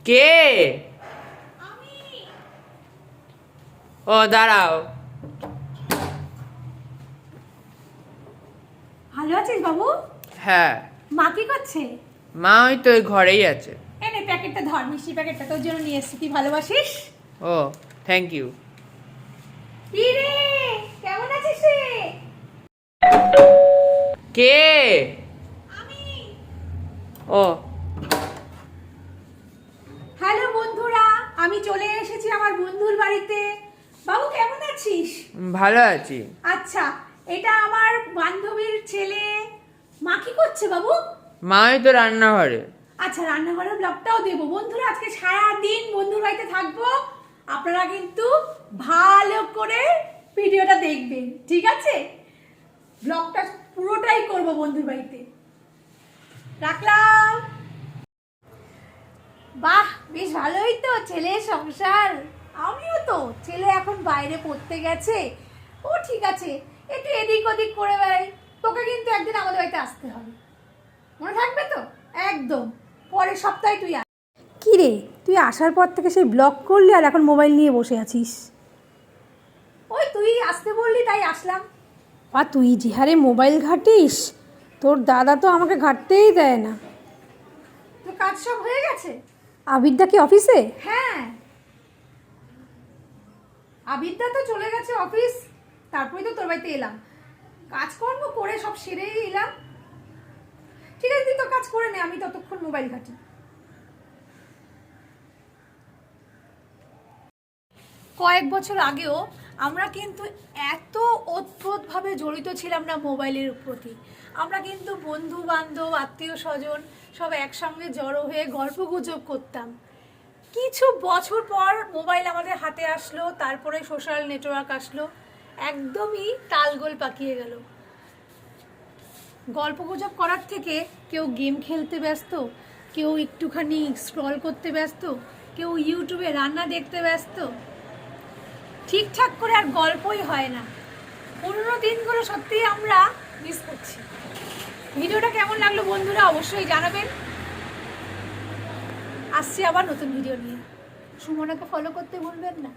কে? ও দাঁড়াও। ভালো আছিস বাবু? হ্যাঁ। মা কি করছে? মা ওই তো ওই ঘরেই আছে। এনে প্যাকেটটা ধর, মিষ্টি প্যাকেটটা তোর জন্য নিয়ে এসেছি। তুই ভালোবাসিস? ও থ্যাংক ইউ। কি রে, কেমন আছিস রে? কে? আমি। ও হ্যালো বন্ধুরা, আমি চলে এসেছি আমার বন্ধুর বাড়িতে। বাবু কেমন আছিস? ভালো আছি। আচ্ছা, এটা আমার বান্ধবীর ছেলে। মা কি করছে বাবু? মা ওই তো রান্নাঘরে। আচ্ছা, রান্নাঘরের ব্লগটাও দেবো। বন্ধুরা আজকে সারাদিন বন্ধুর বাড়িতে থাকবো, আপনারা কিন্তু ভালো করে ভিডিওটা দেখবেন, ঠিক আছে? ব্লগটা পুরোটাই করব বন্ধুর বাড়িতে। রাখলাম। বাহ, বেশ ভালোই তো ছেলের সংসার। আমিও তো, ছেলে এখন বাইরে পড়তে গেছে। ও ঠিক আছে, একটু এদিক ওদিক করে বেড়াই। তোকে কিন্তু একদিন আমাদের বাড়িতে আসতে হবে, মনে থাকবে তো? একদম পরের সপ্তাহে তুই আস। কি রে, তুই আসার পর থেকে সেই ব্লগ করলি আর এখন মোবাইল নিয়ে বসে আছিস? ওই তুই আসতে বললি তাই আসলাম। আর তুই যে হারে মোবাইল ঘাঁটিস, তোর দাদা তো আমাকে ঘাঁটতেই দেয় না। তো কাজ সব হয়ে গেছে? আবিদ্যা কি অফিসে? হ্যাঁ, আবিদ্যা তো চলে গেছে অফিস, তারপরে তো তোর বাড়িতে এলাম। কাজকর্ম করে সব সেরেই এলাম। ঠিক আছে, তুই তো কাজ করে নে, আমি ততক্ষণ মোবাইল ঘাঁটি। কয়েক বছর আগেও আমরা কিন্তু এত ওতপ্রোতভাবে জড়িত ছিলাম না মোবাইলের প্রতি। আমরা কিন্তু বন্ধু বান্ধব, আত্মীয় স্বজন সব একসঙ্গে জড়ো হয়ে গল্পগুজব করতাম। কিছু বছর পর মোবাইল আমাদের হাতে আসলো, তারপরে সোশ্যাল নেটওয়ার্ক আসলো, একদমই তালগোল পাকিয়ে গেল। গল্পগুজব করার থেকে কেউ গেম খেলতে ব্যস্ত, কেউ একটুখানি স্ক্রল করতে ব্যস্ত, কেউ ইউটিউবে রান্না দেখতে ব্যস্ত। ঠিকঠাক করে আর গল্পই হয় না। পুরোনো দিনগুলো সত্যিই আমরা মিস করছি। ভিডিওটা কেমন লাগলো বন্ধুরা অবশ্যই জানাবেন। আসছি আবার নতুন ভিডিও নিয়ে। সুমনাকে ফলো করতে ভুলবেন না।